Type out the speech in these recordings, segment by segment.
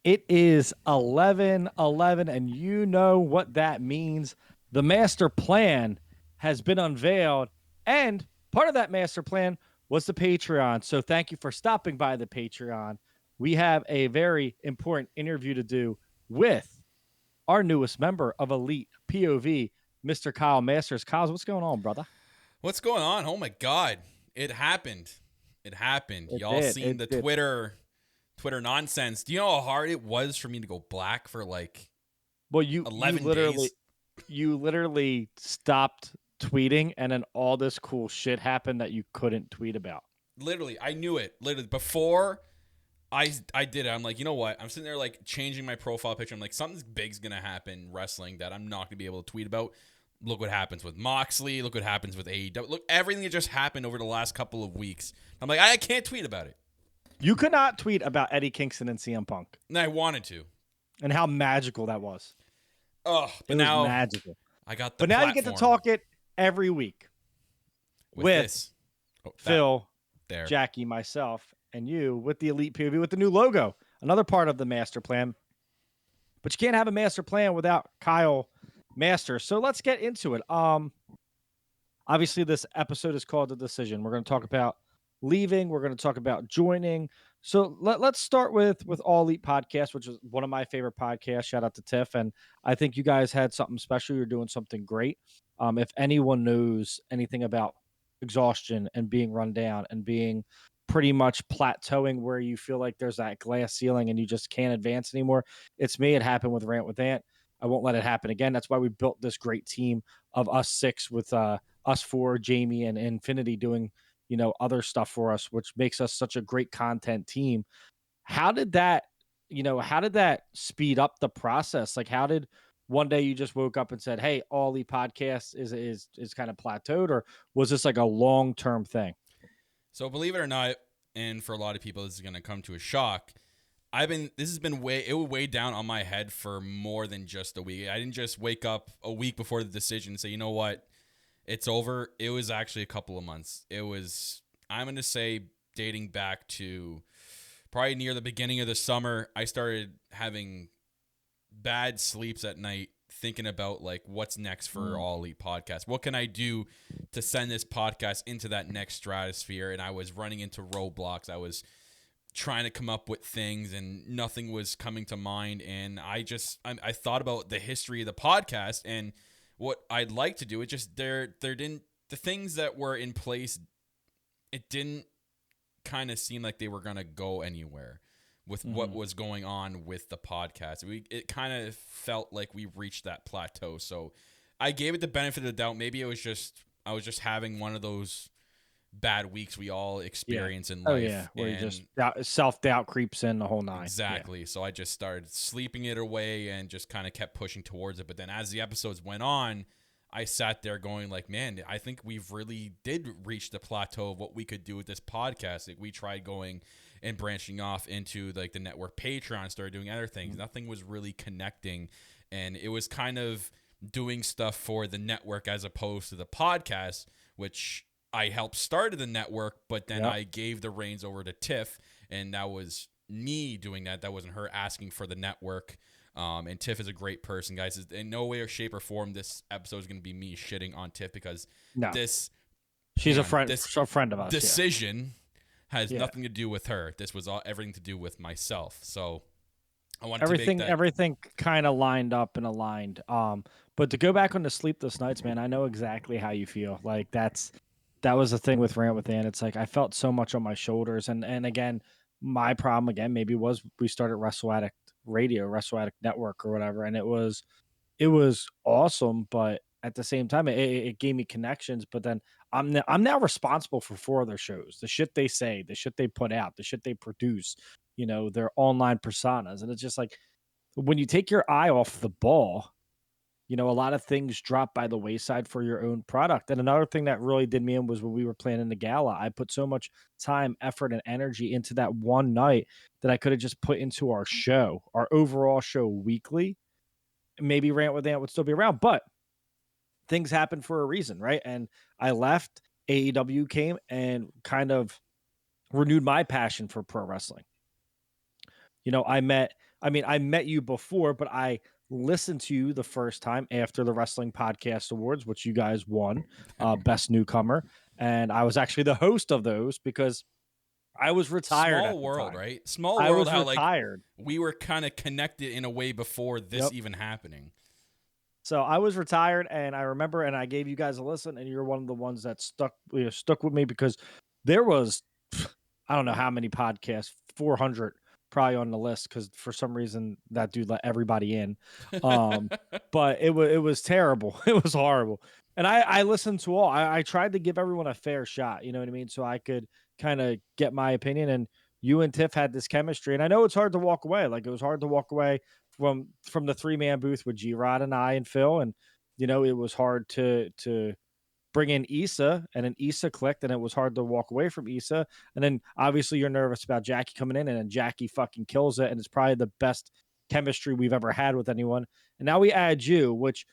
It is 11:11, and you know what that means. The master plan has been unveiled, and part of that master plan was the Patreon. So thank you for stopping by the Patreon. We have a very important interview to do with our newest member of Elite POV, Mr. Kyle Masters. Kyle, what's going on, brother? What's going on? Oh my God. It happened. It happened. It Y'all did. seen It the did. Twitter nonsense. Do you know how hard it was for me to go black for like Well, you 11 literally days? stopped tweeting, and then all this cool shit happened that you couldn't tweet about. Literally, I knew it. Literally before I did it. I'm like, you know what? I'm sitting there like changing my profile picture. I'm like, something big's going to happen wrestling that I'm not going to be able to tweet about. Look what happens with Moxley. Look what happens with AEW. Look, everything that just happened over the last couple of weeks. I'm like, I can't tweet about it. You could not tweet about Eddie Kingston and CM Punk And I wanted to. and how magical that was. Oh, It but was now magical. I got the But now you get to platform talk it every week with with this. Oh, Phil, there. Jackie, myself, and you with the Elite POV with the new logo. Another part of the master plan. But you can't have a master plan without Kyle Masters. So let's get into it. Obviously, this episode is called The Decision. We're going to talk about leaving. We're going to talk about joining. So let's start with All Elite Podcast, which is one of my favorite podcasts. Shout out to Tiff. And I think you guys had something special. You're doing something great. If anyone knows anything about exhaustion and being run down and being pretty much plateauing where you feel like there's that glass ceiling and you just can't advance anymore, it's me. It happened with Rant with Ant. I won't let it happen again. That's why we built this great team of us six with us four, Jamie and Infinity doing, other stuff for us, which makes us such a great content team. How did that, how did that speed up the process? Like, how did one day you just woke up and said, "Hey, all the podcasts is kind of plateaued," or was this like a long-term thing? So believe it or not, and for a lot of people, this is going to come to a shock. This has been it would weigh down on my head for more than just a week. I didn't just wake up a week before the decision and say, you know what, it's over. It was actually a couple of months. I'm going to say, dating back to probably near the beginning of the summer, I started having bad sleeps at night thinking about like what's next for All Elite Podcast. What can I do to send this podcast into that next stratosphere? And I was running into roadblocks. I was trying to come up with things and nothing was coming to mind. And I thought about the history of the podcast and what I'd like to do. It just, there didn't, the things that were in place, it didn't kind of seem like they were going to go anywhere with what was going on with the podcast. It kind of felt like we reached that plateau. So I gave it the benefit of the doubt. Maybe I was just having one of those bad weeks we all experience in life. Oh yeah, where you just self-doubt creeps in the whole nine. Exactly. Yeah. So I just started sleeping it away and just kind of kept pushing towards it. But then as the episodes went on, I sat there going like, man, I think we've really did reach the plateau of what we could do with this podcast. Like we tried going and branching off into like the network Patreon, started doing other things. Nothing was really connecting. And it was kind of doing stuff for the network as opposed to the podcast, which I helped started the network, but then I gave the reins over to Tiff, and that was me doing that. That wasn't her asking for the network. And Tiff is a great person, guys. In no way or shape or form, this episode is going to be me shitting on Tiff because she's a friend of ours. Decision has nothing to do with her. This was everything to do with myself. So I wanted everything kind of lined up and aligned. But to go back on the sleepless nights, man, I know exactly how you feel. Like that was the thing with Rant with Ann. It's like I felt so much on my shoulders, and again, my problem again maybe was we started Wrestle Addict Radio, Wrestle Addict Network, or whatever, and it was awesome, but at the same time, it gave me connections. But then I'm now responsible for 4 other shows. The shit they say, the shit they put out, the shit they produce. Their online personas, and it's just like when you take your eye off the ball, a lot of things drop by the wayside for your own product. And another thing that really did me in was when we were planning the gala. I put so much time, effort, and energy into that one night that I could have just put into our show, our overall show weekly. Maybe Rant with Ant would still be around, but things happen for a reason, right? And I left, AEW came and kind of renewed my passion for pro wrestling. I met you before, but I listened to you the first time after the Wrestling Podcast Awards, which you guys won, best newcomer. And I was actually the host of those because I was retired Small at the world, time. right? Small I world. was How like retired. we were kind of connected in a way before this Yep. even happening. So I was retired, and I remember, and I gave you guys a listen, and you're one of the ones that stuck with me because there was, I don't know how many podcasts, 400 probably on the list because for some reason that dude let everybody in. Um, but it was terrible. It was horrible. And I listened to all. I tried to give everyone a fair shot. You know what I mean? So I could kind of get my opinion. And you and Tiff had this chemistry, and I know it's hard to walk away. Like it was hard to walk away from the 3-man booth with G Rod and I and Phil, and it was hard to bring in Issa, and then Issa clicked, and it was hard to walk away from Issa. And then obviously you're nervous about Jackie coming in, and then Jackie fucking kills it, and it's probably the best chemistry we've ever had with anyone. And now we add you, which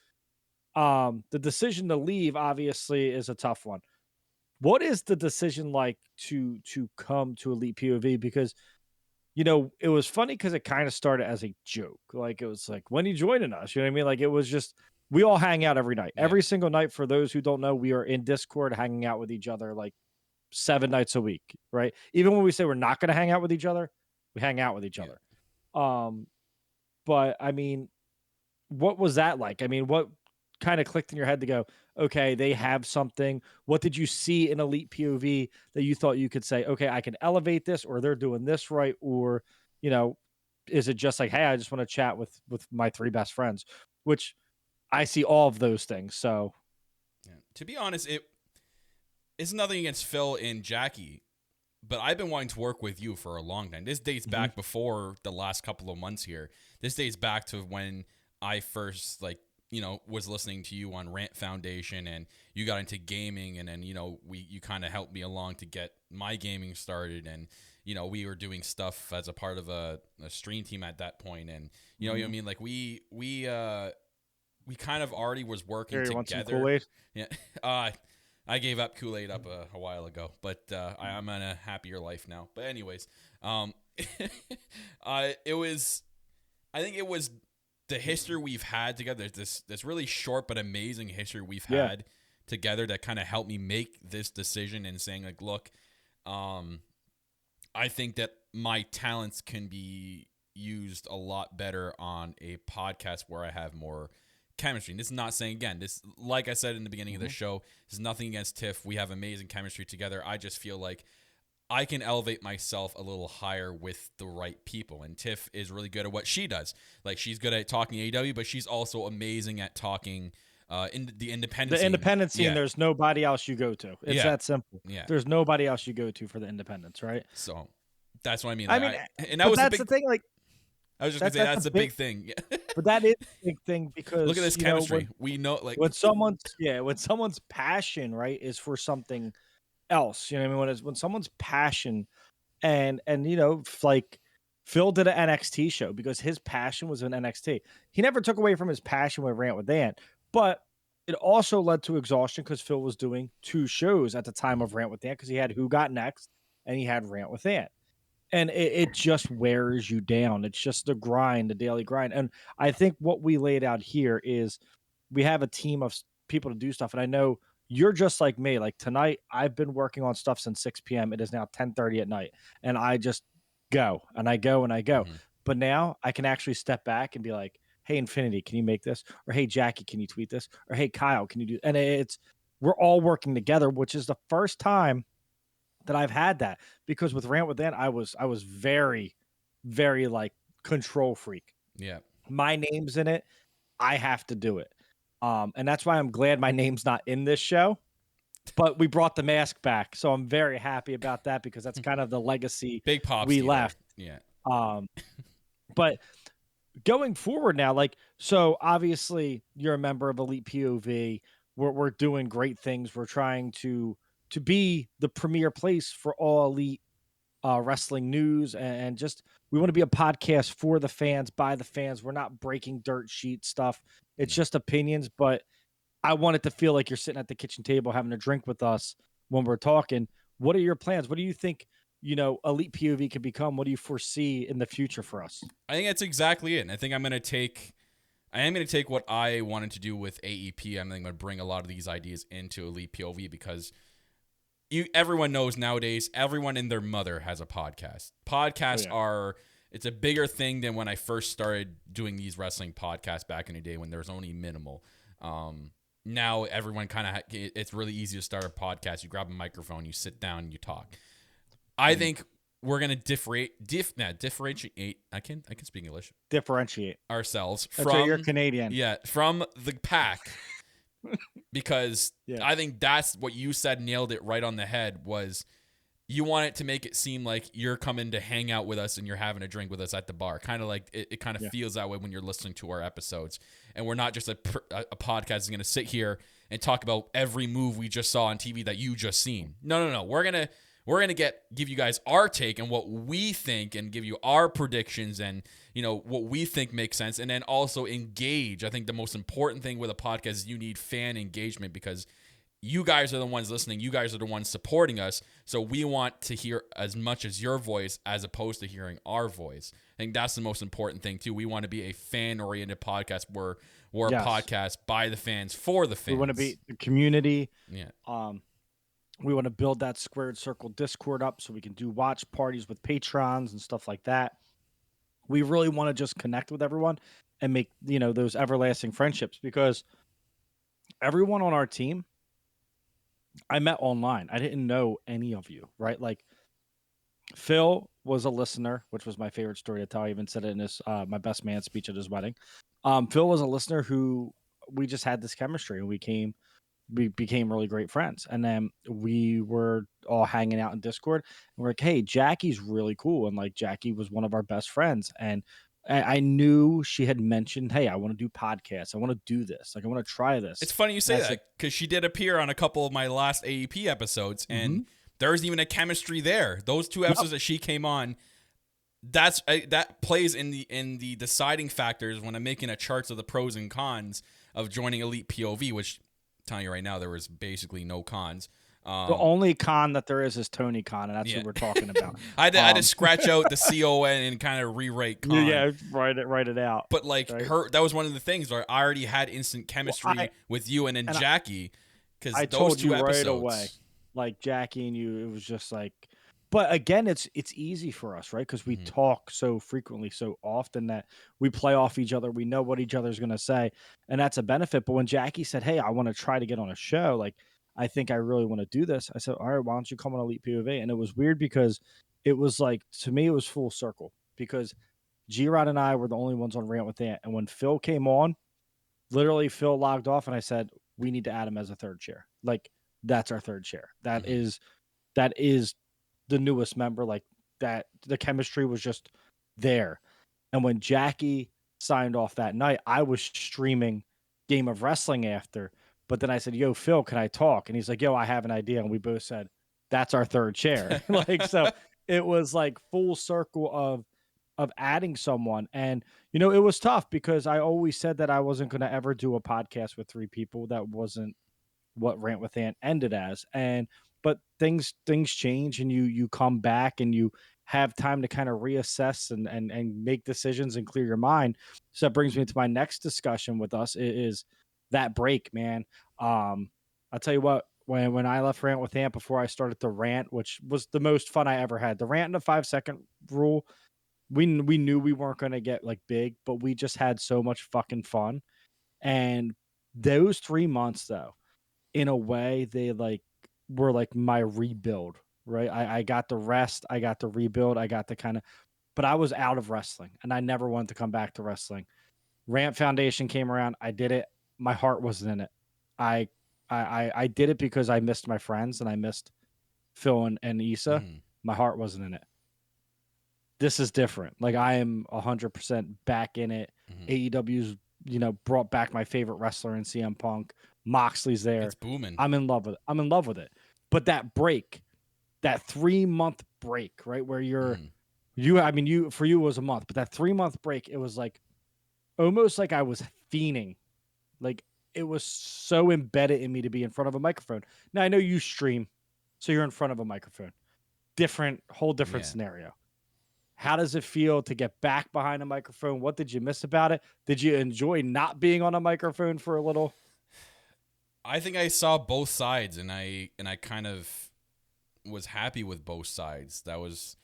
the decision to leave obviously is a tough one. What is the decision like to come to Elite POV? Because it was funny because it kind of started as a joke. Like it was like, when are you joining us? You know what I mean? Like it was just we all hang out every night. Yeah. Every single night, for those who don't know, we are in Discord hanging out with each other like 7 nights a week, right? Even when we say we're not gonna hang out with each other, we hang out with each Yeah. other. Um, but I mean, what was that like? I mean, what kind of clicked in your head to go, okay, they have something? What did you see in Elite POV that you thought you could say, okay, I can elevate this, or they're doing this right, or you know, is it just like, hey, I just want to chat with my 3 best friends, which I see all of those things. So Yeah. To be honest, it's nothing against Phil and Jackie, but I've been wanting to work with you for a long time. This dates back before the last couple of months here. This dates back to when I first was listening to you on Rant Foundation, and you got into gaming, and then you kind of helped me along to get my gaming started, and we were doing stuff as a part of a stream team at that point, and you know what I mean, like we kind of already was working here, you want some together. Kool-Aid? Yeah. I gave up Kool-Aid up a while ago, but I'm in a happier life now. But anyways, it was, I think it was the history we've had together. This really short but amazing history we've Yeah. had together that kind of helped me make this decision and saying like, look, I think that my talents can be used a lot better on a podcast where I have more chemistry. And this is not saying, again, this, like I said in the beginning of the show, this is nothing against Tiff. We have amazing chemistry together. I just feel like I can elevate myself a little higher with the right people. And Tiff is really good at what she does. Like, she's good at talking AEW, but she's also amazing at talking in the independent The scene. independent scene, Yeah. there's nobody else you go to. It's Yeah. that simple. Yeah. There's nobody else you go to for the independents, right? So that's what I mean. I Like, mean, and that but was that's the the thing. Like, I was just gonna say that's a a big thing. but that is a big thing because Look at this chemistry. We know, like, when someone's passion, right, is for something else. You know what I mean? When someone's passion and like Phil did an NXT show because his passion was in NXT. He never took away from his passion with Rant with Dan, but it also led to exhaustion because Phil was doing 2 shows at the time of Rant with Dan because he had Who Got Next and he had Rant with Dan. And it just wears you down. It's just the grind, the daily grind. And I think what we laid out here is we have a team of people to do stuff. And I know you're just like me. Like tonight, I've been working on stuff since 6 p.m. It is now 10:30 at night. And I just go and I go and I go. Mhm. But now I can actually step back and be like, hey, Infinity, can you make this? Or hey, Jackie, can you tweet this? Or hey, Kyle, can you do? And we're all working together, which is the first time that I've had that, because with Rant with Dan, I was very, very like control freak. yeah. My name's in it. I have to do it. And that's why I'm glad my name's not in this show. But we brought the mask back. So I'm very happy about that because that's kind of the legacy Big pops we to you there. left. Yeah. But going forward now, like, so obviously you're a member of Elite POV. We're doing great things. We're trying to be the premier place for all elite wrestling news, and just we want to be a podcast for the fans, by the fans. We're not breaking dirt sheet stuff. It's just opinions, but I want it to feel like you're sitting at the kitchen table having a drink with us when we're talking. What are your plans? What do you think Elite POV could become? What do you foresee in the future for us? I think that's exactly it. And I think I am going to take what I wanted to do with AEP. I'm going to bring a lot of these ideas into Elite POV because everyone knows nowadays, everyone and their mother has a podcast. Podcasts are, it's a bigger thing than when I first started doing these wrestling podcasts back in the day when there was only minimal. Now everyone kind of, it's really easy to start a podcast. You grab a microphone, you sit down, you talk. I think we're gonna differentiate. I can speak English. Differentiate ourselves That's from. You're Canadian. Yeah, from the pack, because I think that's what you said. Nailed it right on the head. Was you want it to make it seem like you're coming to hang out with us and you're having a drink with us at the bar. Kind of like it kind of feels that way when you're listening to our episodes, and we're not just a podcast that's gonna sit here and talk about every move we just saw on TV that you just seen. No. We're gonna give you guys our take and what we think, and give you our predictions and what we think makes sense, and then also engage. I think the most important thing with a podcast is you need fan engagement, because you guys are the ones listening. You guys are the ones supporting us. So we want to hear as much as your voice as opposed to hearing our voice. I think that's the most important thing too. We want to be a fan-oriented podcast. We're a podcast by the fans for the fans. We want to be the community. Yeah. We want to build that squared circle Discord up so we can do watch parties with patrons and stuff like that. We really want to just connect with everyone and make, those everlasting friendships, because everyone on our team I met online. I didn't know any of you, right? Like Phil was a listener, which was my favorite story to tell. I even said it in his my best man speech at his wedding. Phil was a listener who we just had this chemistry, and we became really great friends. And then we were all hanging out in Discord, and we're like, hey, Jackie's really cool. And like Jackie was one of our best friends. And I knew she had mentioned, hey, I want to do podcasts. I want to do this. Like, I want to try this. It's funny you say that, because she did appear on a couple of my last AEP episodes, and there's even a chemistry there. Those two episodes that she came on, that plays in the deciding factors when I'm making a charts of the pros and cons of joining Elite POV, which I'm telling you right now, there was basically no cons. The only con that there is Tony Khan, and that's what we're talking about. I had to scratch out the CON and kind of rewrite con. Yeah, write it out. But like that was one of the things where I already had instant chemistry with you and then Jackie, because I those told two you episodes right away, like Jackie and you, it was just like. But again, it's easy for us, right? Because we talk so frequently, so often, that we play off each other. We know what each other's going to say, and that's a benefit. But when Jackie said, hey, I want to try to get on a show, like, I think I really want to do this, I said, all right, why don't you come on Elite POV? And it was weird because it was like, to me, it was full circle, because G-Rod and I were the only ones on Rant with Ant. And when Phil came on, literally Phil logged off, and I said, we need to add him as a third chair. Like, that's our third chair. That is the newest member. Like, that the chemistry was just there. And when Jackie signed off that night, I was streaming Game of Wrestling after, but then I said, yo, Phil, can I talk? And he's like, yo, I have an idea. And we both said, that's our third chair. Like, so it was like full circle of adding someone. And it was tough, because I always said that I wasn't going to ever do a podcast with three people. That wasn't what Rant with Ant ended as. But things change, and you come back, and you have time to kind of reassess and make decisions and clear your mind. So that brings me to my next discussion with us is that break, man. I'll tell you what, when I left Rant with Ant before I started the rant, which was the most fun I ever had, the rant and the 5-second rule, we knew we weren't going to get like big, but we just had so much fucking fun. And those 3 months, though, in a way, they were like my rebuild, right? I got the rest, I got the rebuild, I got the but I was out of wrestling, and I never wanted to come back to wrestling. Rant Foundation came around, I did it. My heart wasn't in it. I did it because I missed my friends, and I missed Phil and Issa. My heart wasn't in it. This is different. Like, I am 100% back in it. AEW's, brought back my favorite wrestler in CM Punk. Moxley's there. It's booming. I'm in love with it. But that break, that 3-month break, right, where for you it was a month, but that 3-month break, it was like almost like I was fiending. Like, it was so embedded in me to be in front of a microphone. Now, I know you stream, so you're in front of a microphone. whole different Yeah. scenario. How does it feel to get back behind a microphone? What did you miss about it? Did you enjoy not being on a microphone for a little? I think I saw both sides, and I kind of was happy with both sides. That was,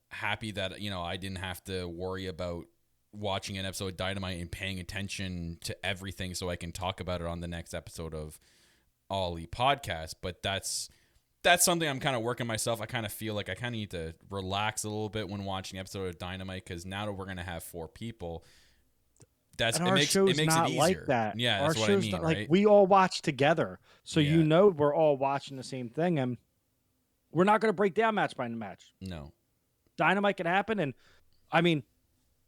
happy that I didn't have to worry about watching an episode of Dynamite and paying attention to everything so I can talk about it on the next episode of Ollie podcast. But that's something I'm kind of working myself. I kind of feel like I kind of need to relax a little bit when watching an episode of Dynamite, because now that we're gonna have 4 people, And our it show's makes it not like easier. that. Yeah, Our that's what I show's mean, not like right? we all watch together. So Yeah. we're all watching the same thing, and we're not going to break down match by match. No. Dynamite can happen, and I mean,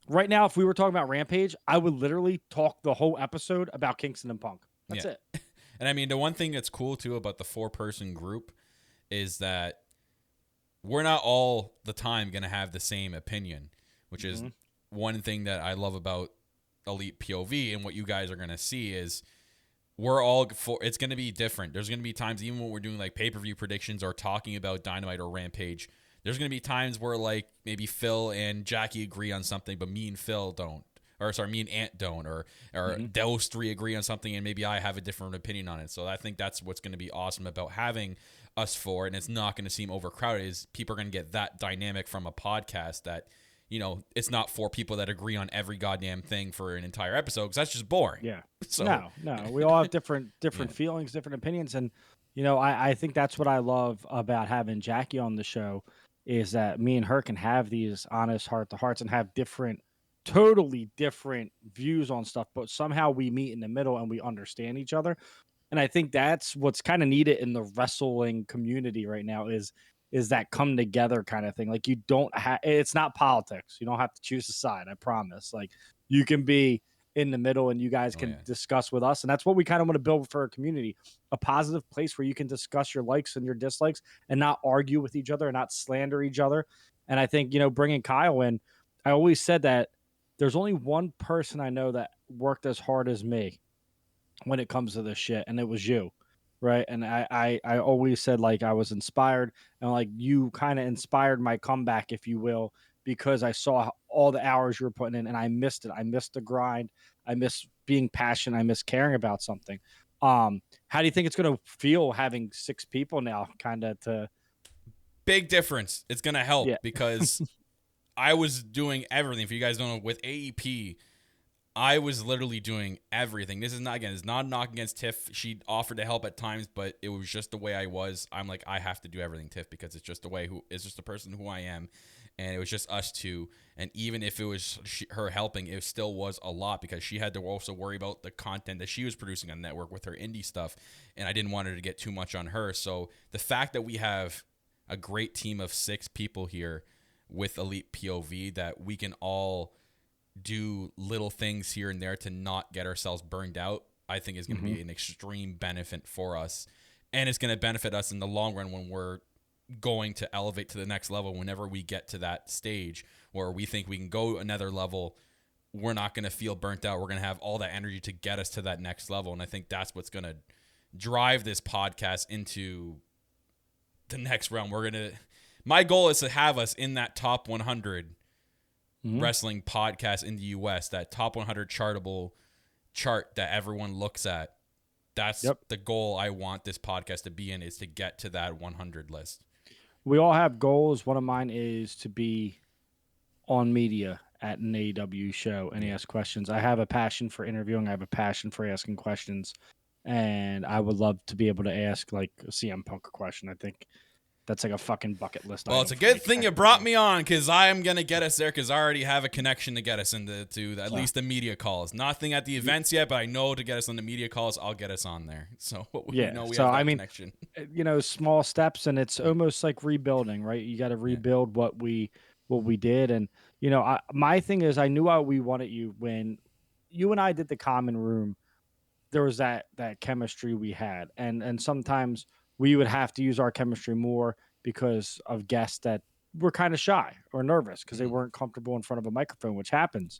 right now, if we were talking about Rampage, I would literally talk the whole episode about Kingston and Punk. That's Yeah. it. And I mean, the one thing that's cool too about the 4-person group is that we're not all the time going to have the same opinion, which is one thing that I love about Elite POV, and what you guys are going to see is it's going to be different. There's going to be times, even when we're doing like pay-per-view predictions or talking about Dynamite or Rampage, there's going to be times where like maybe Phil and Jackie agree on something, but me and Phil don't. Or sorry, me and Ant don't, or those 3 agree on something, and maybe I have a different opinion on it. So I think that's what's going to be awesome about having us 4, and it's not going to seem overcrowded. Is people are going to get that dynamic from a podcast that, it's not 4 people that agree on every goddamn thing for an entire episode, because that's just boring. Yeah. So No, we all have different feelings, different opinions, and I think that's what I love about having Jackie on the show, is that me and her can have these honest heart to hearts and have totally different views on stuff, but somehow we meet in the middle and we understand each other. And I think that's what's kind of needed in the wrestling community right now is that come together kind of thing. Like you don't have, it's not politics. You don't have to choose a side. I promise. Like you can be in the middle and you guys can discuss with us. And that's what we kind of want to build for our community, a positive place where you can discuss your likes and your dislikes and not argue with each other and not slander each other. And I think, bringing Kyle in, I always said that there's only one person I know that worked as hard as me when it comes to this shit, and it was you, right? And I always said like I was inspired, and like you kind of inspired my comeback, if you will, because I saw all the hours you were putting in, and I missed it. I missed the grind. I miss being passionate. I miss caring about something. How do you think it's going to feel having 6 people now, kind of to? Big difference. It's gonna help Yeah. because I was doing everything. For you guys don't know, with AEP, I was literally doing everything. This is not, again, it's not a knock against Tiff. She offered to help at times, but it was just the way I was. I'm like, I have to do everything, Tiff, because it's just it's just the person who I am. And it was just us 2. And even if it was her helping, it still was a lot, because she had to also worry about the content that she was producing on the network with her indie stuff. And I didn't want her to get too much on her. So the fact that we have a great team of 6 people here with Elite POV, that we can all do little things here and there to not get ourselves burned out, I think is going to be an extreme benefit for us. And it's going to benefit us in the long run when we're going to elevate to the next level. Whenever we get to that stage where we think we can go another level, we're not going to feel burnt out. We're going to have all that energy to get us to that next level. And I think that's what's going to drive this podcast into the next round. My goal is to have us in that top 100 wrestling podcast in the US, that top 100 chartable chart that everyone looks at. That's the goal I want this podcast to be in, is to get to that 100 list. We all have goals. One of mine is to be on media at an AEW show and ask questions. I have a passion for interviewing. I have a passion for asking questions, and I would love to be able to ask like a CM Punk a question. I think that's like a fucking bucket list. Well, it's a good thing you brought me on, because I am going to get us there, because I already have a connection to get us into at least the media calls. Nothing at the events yet, but I know to get us on the media calls, I'll get us on there. So we know we have that connection. Small steps, and it's almost like rebuilding, right? You got to rebuild what we did. And, my thing is, I knew we wanted you when you and I did the common room. There was that chemistry we had, and sometimes we would have to use our chemistry more because of guests that were kind of shy or nervous because they weren't comfortable in front of a microphone, which happens.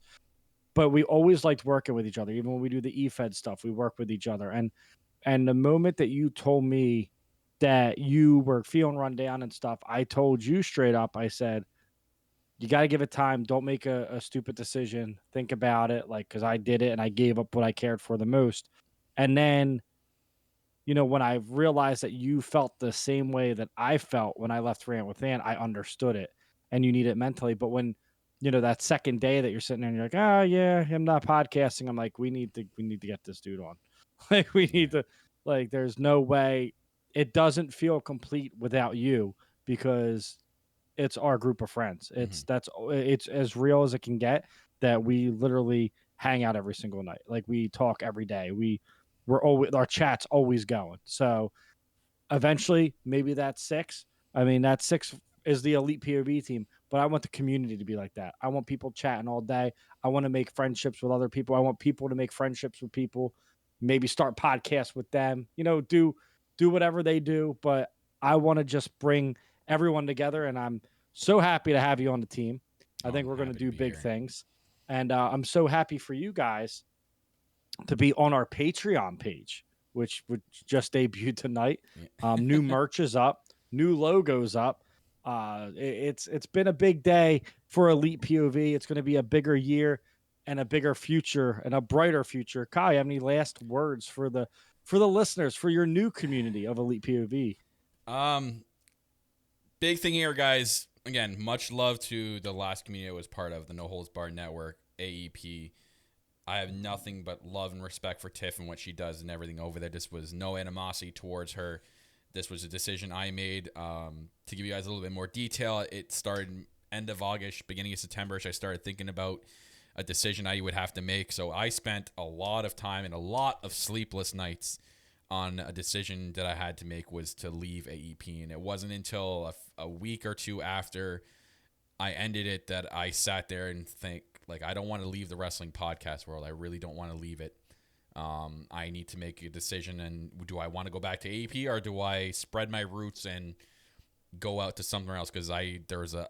But we always liked working with each other. Even when we do the EFED stuff, we work with each other. And the moment that you told me that you were feeling run down and stuff, I told you straight up, I said, you got to give it time. Don't make a stupid decision. Think about it. Like, cause I did it and I gave up what I cared for the most. And then, when I realized that you felt the same way that I felt when I left Rant with Ann, I understood it and you need it mentally. But when, that second day that you're sitting there and you're like, oh yeah, I'm not podcasting. I'm like, we need to get this dude on. Like we need to, like, there's no way it doesn't feel complete without you because it's our group of friends. Mhm. It's as real as it can get that we literally hang out every single night. Like we talk every day. We're always our chat's always going. So eventually, maybe that's six. I mean, that six is the Elite POV team, but I want the community to be like that. I want people chatting all day. I want to make friendships with other people. I want people to make friendships with people. Maybe start podcasts with them. Do whatever they do, but I want to just bring everyone together. And I'm so happy to have you on the team. I Oh, think I'm we're going to happy to do be big here. things, and I'm so happy for you guys to be on our Patreon page, which just debuted tonight. Yeah. New merch is up, new logos up. It's been a big day for Elite POV. It's going to be a bigger year and a bigger future and a brighter future. Kai, you have any last words for the listeners, for your new community of Elite POV? Um, Big thing here, guys. Again, much love to the last community I was part of, the No Holds Barred Network, AEP. I have nothing but love and respect for Tiff and what she does and everything over there. This was no animosity towards her. This was a decision I made. To give you guys a little bit more detail, it started end of August, beginning of September. I started thinking about a decision I would have to make. So I spent a lot of time and a lot of sleepless nights on a decision that I had to make, was to leave AEP. And it wasn't until a week or two after I ended it that I sat there and think, like, I don't want to leave the wrestling podcast world. I really don't want to leave it. I need to make a decision. And do I want to go back to AEP, or do I spread my roots and go out to somewhere else? Because there was a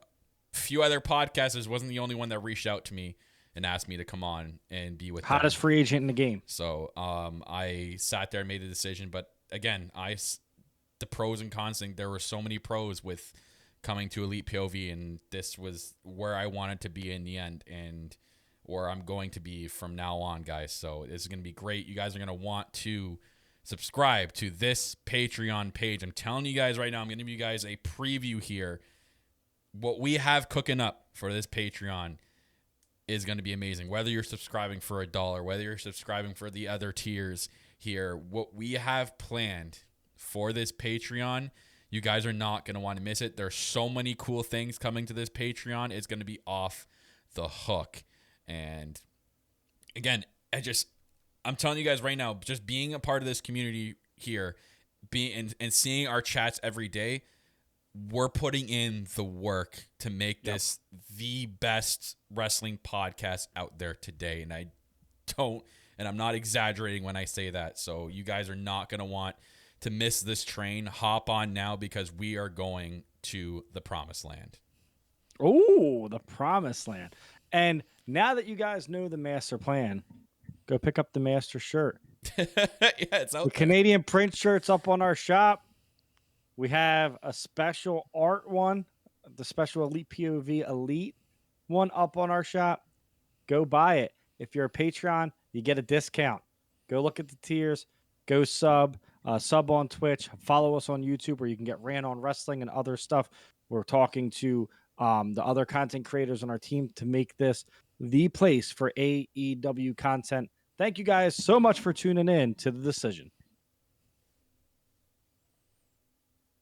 few other podcasters, wasn't the only one that reached out to me and asked me to come on and be with them. Hottest free agent in the game. So I sat there and made a decision. But again, the pros and cons thing, there were so many pros with coming to Elite POV, and this was where I wanted to be in the end, and where I'm going to be from now on, guys. So this is going to be great. You guys are going to want to subscribe to this Patreon page. I'm telling you guys right now, I'm going to give you guys a preview here. What we have cooking up for this Patreon is going to be amazing. Whether you're subscribing for $1, whether you're subscribing for the other tiers here, what we have planned for this Patreon, you guys are not going to want to miss it. There's so many cool things coming to this Patreon. It's going to be off the hook. And again, I'm telling you guys right now, just being a part of this community here, being and seeing our chats every day, we're putting in the work to make this the best wrestling podcast out there today. And I'm not exaggerating when I say that. So you guys are not going to want to miss this train. Hop on now, because we are going to the promised land. Oh, the promised land. And now that you guys know the master plan, go pick up the master shirt. Yeah, it's out The there. Canadian print shirt's up on our shop. We have a special art one, the special Elite POV Elite one up on our shop. Go buy it. If you're a Patreon, you get a discount. Go look at the tiers. Go sub on Twitch. Follow us on YouTube, where you can get Ran on Wrestling and other stuff. We're talking to the other content creators on our team to make this the place for AEW content. Thank you guys so much for tuning in to The Decision.